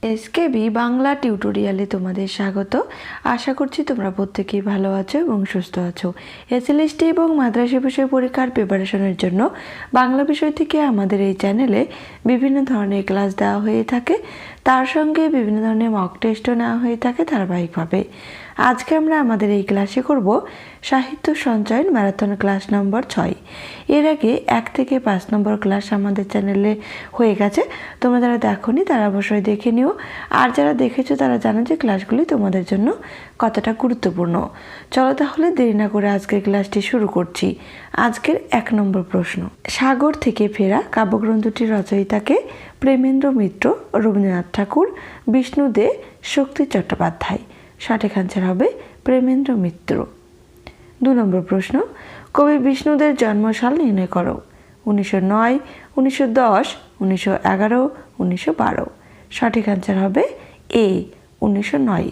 SKB Bangla টিউটোরিয়ালে তোমাদের স্বাগত। আশা করছি তোমরা প্রত্যেকেই ভালো আছো এবং সুস্থ আছো। এসএলএসটি এবং মাদ্রাসা বিষয় পরীক্ষার প্রিপারেশনের জন্য বাংলা বিষয় থেকে আমাদের এই চ্যানেলে বিভিন্ন ধরনের ক্লাস দেওয়া হয়ে থাকে, তার সঙ্গে বিভিন্ন ধরনের মক টেস্টও নেওয়া হয়ে থাকে ধারাবাহিকভাবে। আজকে আমরা আমাদের এই ক্লাসে করব সাহিত্য সঞ্চয়ন ম্যারাথন ক্লাস নম্বর 6। এর আগে 1 থেকে 5 নম্বর ক্লাস আমাদের চ্যানেলে হয়ে গেছে। তোমরা যারা দেখোনি তারা অবশ্যই দেখে নিও, আর যারা দেখেছো তারা জানো যে ক্লাসগুলি তোমাদের জন্য কতটা গুরুত্বপূর্ণ। চলো তাহলে দেরি না করে আজকের ক্লাসটি শুরু করছি। আজকের 1 নম্বর প্রশ্ন, সাগর থেকে ফেরা কাব্যগ্রন্থটির রচয়িতাকে? প্রেমেন্দ্র মিত্র, রবীন্দ্রনাথ ঠাকুর, বিষ্ণু দে, শক্তি চট্টোপাধ্যায়। সঠিক আনসার হবে প্রেমেন্দ্র মিত্র। 2 নম্বর প্রশ্ন, কবি বিষ্ণুদের জন্মসাল নির্ণয় করো। 1909, 1910, 1911, 1912। সঠিক আনসার হবে এ 1909।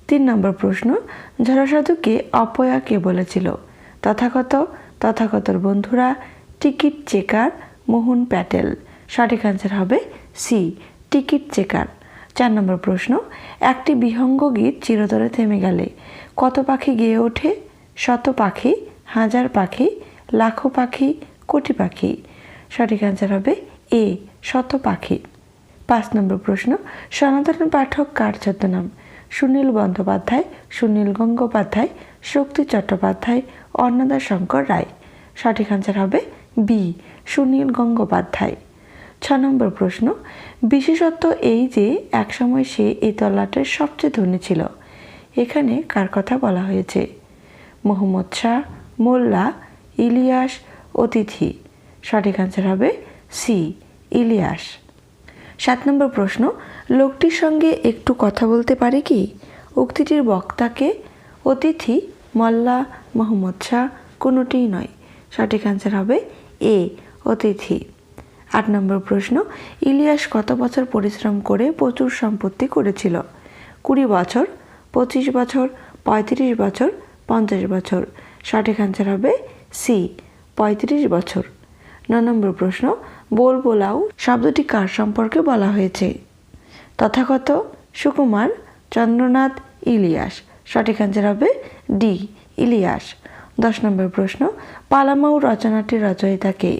3 নম্বর প্রশ্ন, ঝড়সাধুকে অপয়া কে বলেছিল? তথাগত, তথাগতর বন্ধুরা, টিকিট চেকার, মোহন প্যাটেল। সঠিক আনসার হবে সি টিকিট চেকার। 4 নম্বর প্রশ্ন, একটি বিহঙ্গ গীত চিরতরে থেমে গেলে কত পাখি গেয়ে ওঠে? 100 পাখি, 1000 পাখি, লাখো পাখি, কোটি পাখি। সঠিক আনসার হবে এ 100 পাখি। 5 নম্বর প্রশ্ন, সনাতন পাঠক কার ছদ্মনাম? সুনীল বন্দ্যোপাধ্যায়, সুনীল গঙ্গোপাধ্যায়, শক্তি চট্টোপাধ্যায়, অন্নদা শঙ্কর রায়। সঠিক আনসার হবে বি সুনীল গঙ্গোপাধ্যায়। 6 নম্বর প্রশ্ন, বিশেষত্ব এই যে একসময় সে এই তল্লাটের সবচেয়ে ধনী ছিল। এখানে কার কথা বলা হয়েছে? মোহাম্মদ শাহ, মোল্লা, ইলিয়াস, অতিথি। সঠিক আনসার হবে সি ইলিয়াস। 7 নম্বর প্রশ্ন, লোকটির সঙ্গে একটু কথা বলতে পারে কি? উক্তিটির বক্তাকে? অতিথি, মোল্লা, মোহাম্মদ শাহ, কোনোটিই নয়। সঠিক আনসার হবে এ অতিথি। 8 নম্বর প্রশ্ন, ইলিয়াস কত বছর পরিশ্রম করে প্রচুর সম্পত্তি করেছিল? 20 বছর, 25 বছর, 35 বছর, 50 বছর। সঠিক আনসার হবে সি 35 বছর। 9 নম্বর প্রশ্ন, বোল বোলাও শব্দটি কার সম্পর্কে বলা হয়েছে? তথাগত, সুকুমার, চন্দ্রনাথ, ইলিয়াস। সঠিক আনসার হবে ডি ইলিয়াস। 10 নম্বর প্রশ্ন, পালামাউ রচনাটির রচয়িতাকে?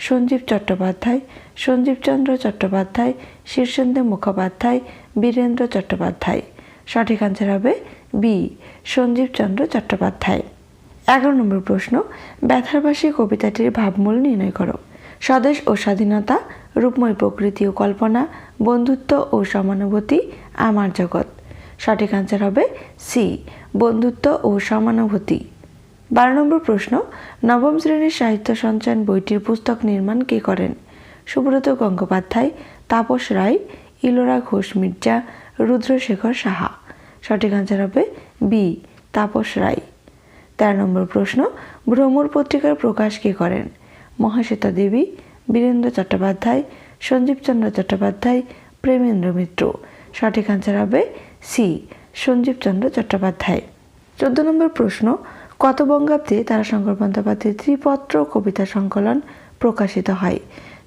সঞ্জীব চট্টোপাধ্যায়, সঞ্জীবচন্দ্র চট্টোপাধ্যায়, শীর্ষেন্দু মুখোপাধ্যায়, বীরেন্দ্র চট্টোপাধ্যায়। সঠিক আনসার হবে বি সঞ্জীবচন্দ্র চট্টোপাধ্যায়। 11 নম্বর প্রশ্ন, ব্যথারবাসী কবিতাটির ভাবমূল নির্ণয় করো। স্বদেশ ও স্বাধীনতা, রূপময় প্রকৃতি ও কল্পনা, বন্ধুত্ব ও সমানুভূতি, আমার জগৎ। সঠিক আনসার হবে সি বন্ধুত্ব ও সমানুভূতি। 12 নম্বর প্রশ্ন, নবম শ্রেণীর সাহিত্য সঞ্চয়ন বইটির পুস্তক নির্মাণ কে করেন? সুব্রত গঙ্গোপাধ্যায়, তাপস রায়, ইলোরা ঘোষ মির্জা, রুদ্রশেখর সাহা। সঠিক আনসার হবে বি তাপস রায়। 13 নম্বর প্রশ্ন, ভ্রমর পত্রিকার প্রকাশ কে করেন? মহাশ্বেতা দেবী, বীরেন্দ্র চট্টোপাধ্যায়, সঞ্জীবচন্দ্র চট্টোপাধ্যায়, প্রেমেন্দ্র মিত্র। সঠিক আনসার হবে সি সঞ্জীবচন্দ্র চট্টোপাধ্যায়। 14 নম্বর প্রশ্ন, কত বঙ্গাব্দে তারাশঙ্কর বন্দ্যোপাধ্যায়ের ত্রিপত্র কবিতা সংকলন প্রকাশিত হয়?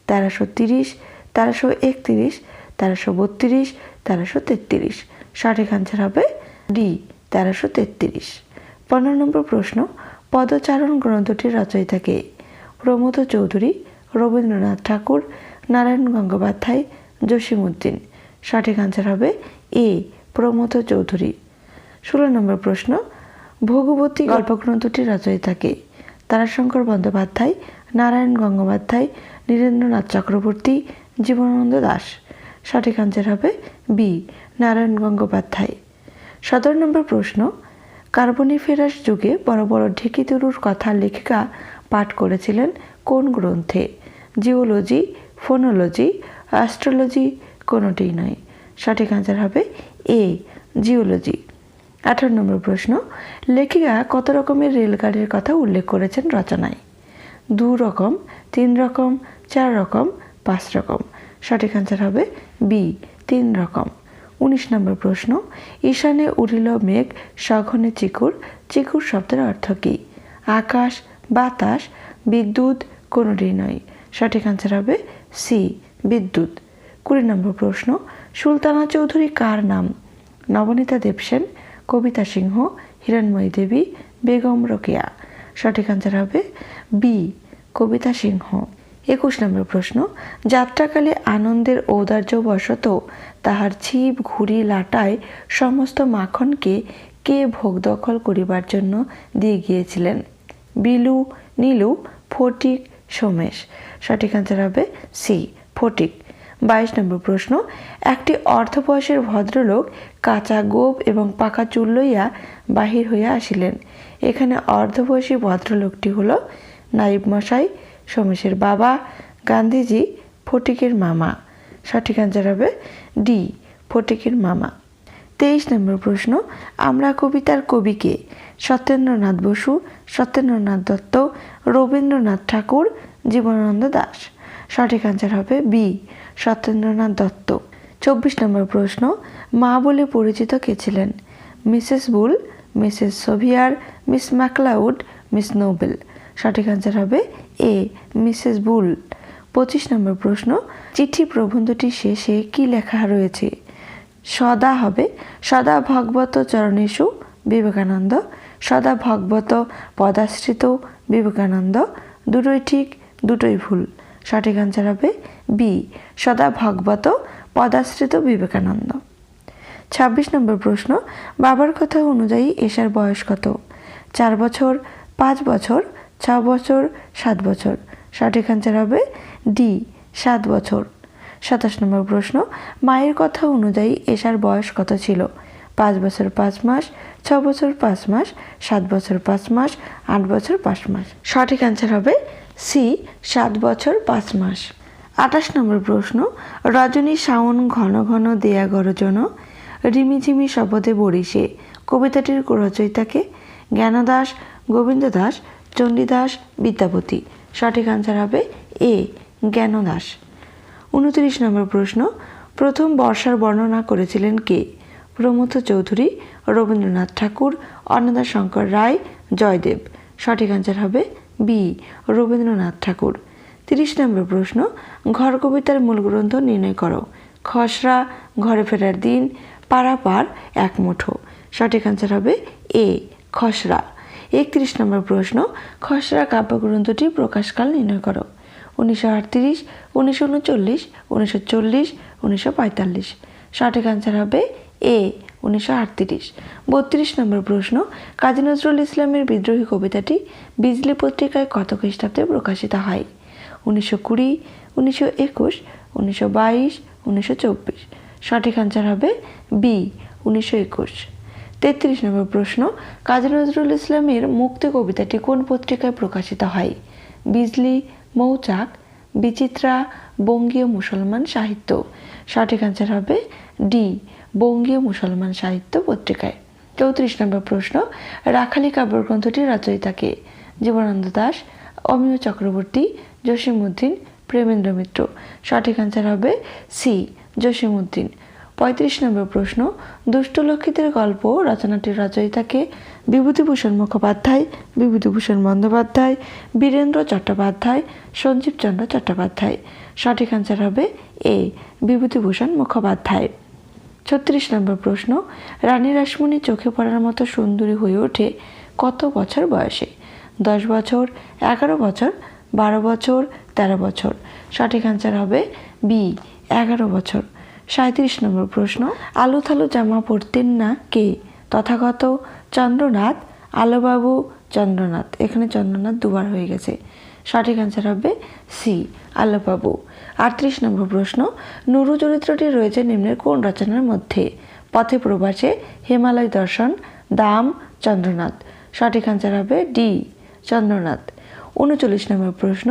1330, 1331, 1332, 1333। সঠিক আনসার হবে ডি 1333। 15 নম্বর প্রশ্ন, পদচারণ গ্রন্থটির রচয়িতাকে? প্রমোদ চৌধুরী, রবীন্দ্রনাথ ঠাকুর, নারায়ণ গঙ্গোপাধ্যায়, জসিমউদ্দিন। সঠিক আনসার হবে এ প্রমোদ চৌধুরী। 16 নম্বর প্রশ্ন, ভগবতী গল্পগ্রন্থটির রচয়িতাকে? তারাশঙ্কর বন্দ্যোপাধ্যায়, নারায়ণ গঙ্গোপাধ্যায়, নীরেন্দ্রনাথ চক্রবর্তী, জীবনানন্দ দাশ। সঠিক আনসার হবে বি নারায়ণ গঙ্গোপাধ্যায়। 17 নম্বর প্রশ্ন, কার্বনিফেরাস যুগে বড় বড় ঢেকিতরুর কথা লেখিকা পাঠ করেছিলেন কোন গ্রন্থে? জিওলজি, ফোনোলজি, অ্যাস্ট্রোলজি, কোনোটিই নয়। সঠিক আনসার হবে এ জিওলজি। 18 নম্বর প্রশ্ন, লেখিকা কত রকমের রেলগাড়ির কথা উল্লেখ করেছেন রচনায়? 2 রকম, 3 রকম, 4 রকম, 5 রকম। সঠিক আনসার হবে বি 3 রকম। 19 নম্বর প্রশ্ন, ঈশানে উড়িল মেঘ সঘনে চিকুর, চিকুর শব্দের অর্থ কী? আকাশ, বাতাস, বিদ্যুৎ, কোনোটি নয়। সঠিক আনসার হবে সি বিদ্যুৎ। 20 নম্বর প্রশ্ন, সুলতানা চৌধুরী কার নাম? নবনীতা দেবসেন, কবিতা সিংহ, হিরণময়ী দেবী, বেগম রোকেয়া। সঠিক আনসার হবে বি, কবিতা সিংহ। 21 নম্বর প্রশ্ন, যাত্রাকালে আনন্দের ঔদার্যবশত তাহার ছিপ ঘুড়ি লাটায় সমস্ত মাখনকে কে ভোগ দখল করিবার জন্য দিয়ে গিয়েছিলেন? বিলু, নীলু, ফটিক, সোমেশ। সঠিক আনসার হবে সি, ফটিক। 22 নম্বর প্রশ্ন, একটি অর্ধবয়সের ভদ্রলোক কাঁচা গোপ এবং পাকা চুল লইয়া বাহির হইয়া আসিলেন। এখানে অর্ধবয়সী ভদ্রলোকটি হল নাইব মশাই, সোমেশের বাবা, গান্ধীজি, ফটিকের মামা। সঠিক আনসার হবে ডি, ফটিকের মামা। 23 নম্বর প্রশ্ন, আমরা কবিতার কবিকে? সত্যেন্দ্রনাথ বসু, সত্যেন্দ্রনাথ দত্ত, রবীন্দ্রনাথ ঠাকুর, জীবনানন্দ দাশ। সঠিক আনসার হবে বি, সত্যেন্দ্রনাথ দত্ত। 24 নম্বর প্রশ্ন, মা বলে পরিচিত কে ছিলেন? Mrs Bull, Mrs Sevier, Miss MacLeod, Miss Noble. সঠিক আনসার হবে এ, মিসেস বুল। 25 নম্বর প্রশ্ন, চিঠি প্রবন্ধটির শেষে কি লেখা রয়েছে? সদা হবে সদা ভগবত চরণেষু বিবেকানন্দ, সদা ভগবত পদাশ্রিত বিবেকানন্দ। দুটোই ঠিক, দুটোই ভুল। সঠিক আনসার হবে বি, সদা ভগবত পদাশ্রিত বিবেকানন্দ। 26 নম্বর প্রশ্ন, বাবার কথা অনুযায়ী এশার বয়স কত? 4 বছর, 5 বছর, 6 বছর, 7 বছর। সঠিক আনসার হবে ডি, 7 বছর। 27 নম্বর প্রশ্ন, মায়ের কথা অনুযায়ী এশার বয়স কত ছিল? 5 বছর 5 মাস, 6 বছর 5 মাস, 7 বছর 5 মাস, 8 বছর 5 মাস। সঠিক আনসার হবে সি, 7 বছর 5 মাস। 28 নম্বর প্রশ্ন, রজনী শাওন ঘন ঘন দেয়া গরজন, রিমিঝিমি শপথে বরিশে। কবিতাটির রচয়িতাকে? জ্ঞানদাস, গোবিন্দ দাস, চণ্ডীদাস, বিদ্যাপতি। সঠিক আনসার হবে এ, জ্ঞানদাস। 29 নম্বর প্রশ্ন, প্রথম বর্ষার বর্ণনা করেছিলেন কে? প্রমথ চৌধুরী, রবীন্দ্রনাথ ঠাকুর, অন্নদাশঙ্কর রায়, জয়দেব। সঠিক আনসার হবে বি, রবীন্দ্রনাথ ঠাকুর। 30 নম্বর প্রশ্ন, ঘর কবিতার মূল গ্রন্থ নির্ণয় করো। খসড়া, ঘরে ফেরার দিন, পারাপার, এক মুঠো। সঠিক আনসার হবে এ, খসড়া। 31 নম্বর প্রশ্ন, খসড়া কাব্যগ্রন্থটি প্রকাশকাল নির্ণয় করো। 1938, 1939, 1940, 1945। সঠিক আনসার হবে এ, 1938। 32 নম্বর প্রশ্ন, কাজী নজরুল ইসলামের বিদ্রোহী কবিতাটি বিজলি পত্রিকায় কত খ্রিস্টাব্দে প্রকাশিত হয়? 1920, 1921, 1922, 1924। সঠিক আনসার হবে বি, 1921। 33 নম্বর প্রশ্ন, কাজী নজরুল ইসলামের মুক্তি কবিতাটি কোন পত্রিকায় প্রকাশিত হয়? বিজলি, মৌচাক, বিচিত্রা, বঙ্গীয় মুসলমান সাহিত্য। সঠিক আনসার হবে ডি, বঙ্গীয় মুসলমান সাহিত্য পত্রিকায়। 34 নম্বর প্রশ্ন, রাখালি কাব্যগ্রন্থটির রচয়িতাকে? জীবনানন্দ দাশ, অমিয় চক্রবর্তী, জসীমউদ্দিন, প্রেমেন্দ্র মিত্র। সঠিক আনসার হবে সি, জসীমউদ্দিন। 35 নম্বর প্রশ্ন, দুষ্ট লক্ষ্মীদের গল্প রচনাটির রচয়িতাকে? বিভূতিভূষণ মুখোপাধ্যায়, বিভূতিভূষণ বন্দ্যোপাধ্যায়, বীরেন্দ্র চট্টোপাধ্যায়, সঞ্জীব চন্দ্র চট্টোপাধ্যায়। সঠিক আনসার হবে এ, বিভূতিভূষণ মুখোপাধ্যায়। 36 নম্বর প্রশ্ন, রানী রাসমণি চোখে পড়ার মতো সুন্দরী হয়ে ওঠে কত বছর বয়সে? 10 বছর, 11 বছর, 12 বছর, 13 বছর। সঠিক আনসার হবে বি, 11 বছর। 37 নম্বর প্রশ্ন, আলু থালু জামা পরতেন না কে? তথাগত, চন্দ্রনাথ, আলোবাবু, চন্দ্রনাথ। এখানে চন্দ্রনাথ দুবার হয়ে গেছে। সঠিক আনসার হবে সি, আলোবাবু। 38 নম্বর প্রশ্ন, নুরু চরিত্রটি রয়েছে নিম্নের কোন রচনার মধ্যে? পথে প্রবাসে, হিমালয় দর্শন, দাম, চন্দ্রনাথ। সঠিক আনসার হবে ডি, চন্দ্রনাথ। 39 নম্বর প্রশ্ন,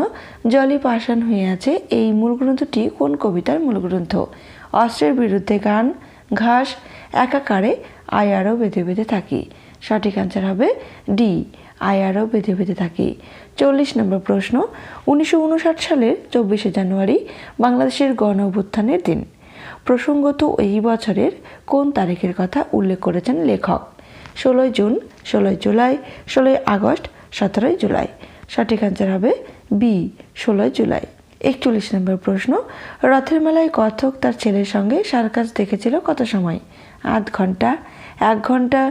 জলি পাষাণ হয়ে আছে এই মূল গ্রন্থটি কোন কবিতার মূল গ্রন্থ? অস্ত্রের বিরুদ্ধে গান, ঘাস, একাকারে, আয় আরও বেঁধে বেঁধে থাকি। সঠিক আনসার হবে ডি, আয় আরও বেঁধে বেঁধে থাকি। 40 নম্বর প্রশ্ন, 1959 সালের 24শে জানুয়ারি বাংলাদেশের গণ অভ্যুত্থানের দিন। প্রসঙ্গত এই বছরের কোন তারিখের কথা উল্লেখ করেছেন লেখক? 16 জুন, 16 জুলাই, 16 আগস্ট, 17 জুলাই। সঠিক আনসার হবে বি, 16 জুলাই। 41 নম্বর প্রশ্ন, রথের মেলায় কথক তার ছেলের সঙ্গে সার্কাস দেখেছিল কত সময়? আধ ঘন্টা, 1 ঘন্টা,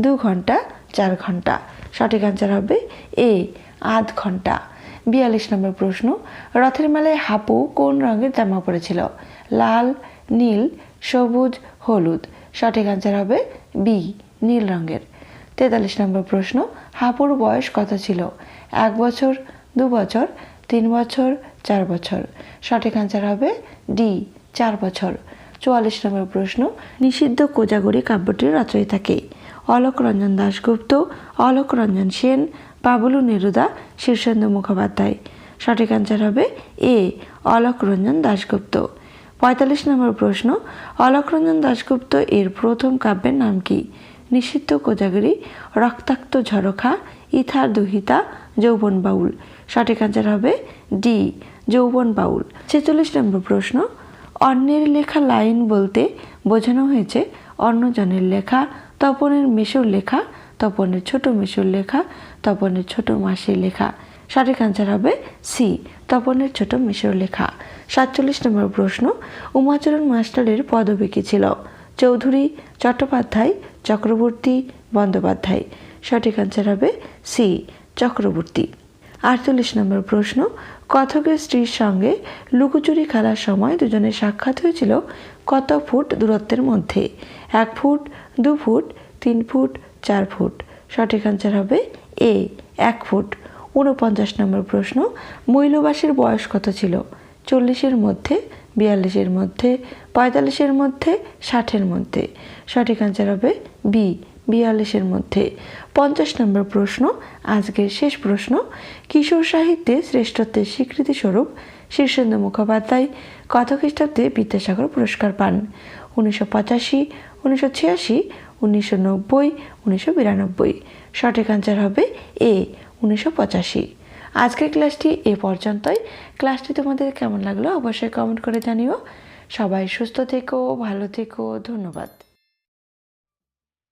2 ঘন্টা, 4 ঘন্টা। সঠিক অ্যান্সার হবে এ, আধ ঘন্টা। 42 নম্বর প্রশ্ন, রথের মেলায় হাপু কোন রঙের জামা পরেছিল? লাল, নীল, সবুজ, হলুদ। সঠিক অ্যান্সার হবে বি, নীল রঙের। 43 নম্বর প্রশ্ন, হাপুর বয়স কত ছিল? 1 বছর, 2 বছর, 3 বছর, 4 বছর। সঠিক অ্যান্সার হবে ডি, 4 বছর। 44 নম্বর প্রশ্ন, নিষিদ্ধ কোজাগরী কাব্যটির রচয়িতা কে? অলোক রঞ্জন দাশগুপ্ত, অলোক রঞ্জন সেন, বাবলু নেরুদা, শীর্ষেন্দু মুখোপাধ্যায়। সঠিক অ্যান্সার হবে এ, অলোক রঞ্জন দাশগুপ্ত। 45 নম্বর প্রশ্ন, অলোক রঞ্জন দাশগুপ্ত এর প্রথম কাব্যের নাম কি? নিষিদ্ধ কোজাগরী, রক্তাক্ত ঝরোখা, ইথার দুহিতা, যৌবন বাউল। সঠিক অ্যান্সার হবে ডি, যৌবন বাউল। 46 নম্বর প্রশ্ন, অন্যের লেখা লাইন বলতে বোঝানো হয়েছে অন্যজনের লেখা, তপনের মেসোর লেখা, তপনের ছোট মেসোর লেখা, তপনের ছোট মাসির লেখা। সঠিক অ্যান্সার হবে সি, তপনের ছোট মেসোর লেখা। 47 নম্বর প্রশ্ন, উমাচরণ মাস্টারের পদবী কী ছিল? চৌধুরী, চট্টোপাধ্যায়, চক্রবর্তী, বন্দ্যোপাধ্যায়। সঠিক অ্যান্সার হবে সি, চক্রবর্তী। 48 নম্বর প্রশ্ন, কথকের স্ত্রীর সঙ্গে লুকোচুরি খেলার সময় দুজনের সাক্ষাৎ হয়েছিল কত ফুট দূরত্বের মধ্যে? 1 ফুট, 2 ফুট, 3 ফুট, 4 ফুট। সঠিক অ্যান্সার হবে এ, 1 ফুট। 49 নম্বর প্রশ্ন, মৈলবাসীর বয়স কত ছিল? 40-এর মধ্যে, 42-এর মধ্যে, 45-এর মধ্যে, 60-এর মধ্যে। সঠিক অ্যান্সার হবে বি, 42-এর মধ্যে। 50 নম্বর প্রশ্ন, আজকের শেষ প্রশ্ন, কিশোর সাহিত্যে শ্রেষ্ঠত্বের স্বীকৃতিস্বরূপ শীর্ষেন্দু মুখোপাধ্যায় কত খ্রিস্টাব্দে বিদ্যাসাগর পুরস্কার পান? 1985, 1986, 1990, 1992। সঠিক অ্যান্সার হবে এ, 1985। আজকের ক্লাসটি এ পর্যন্তই। ক্লাসটি তোমাদের কেমন লাগলো অবশ্যই কমেন্ট করে জানিও। সবাই সুস্থ থেকো, ভালো থেকো, ধন্যবাদ।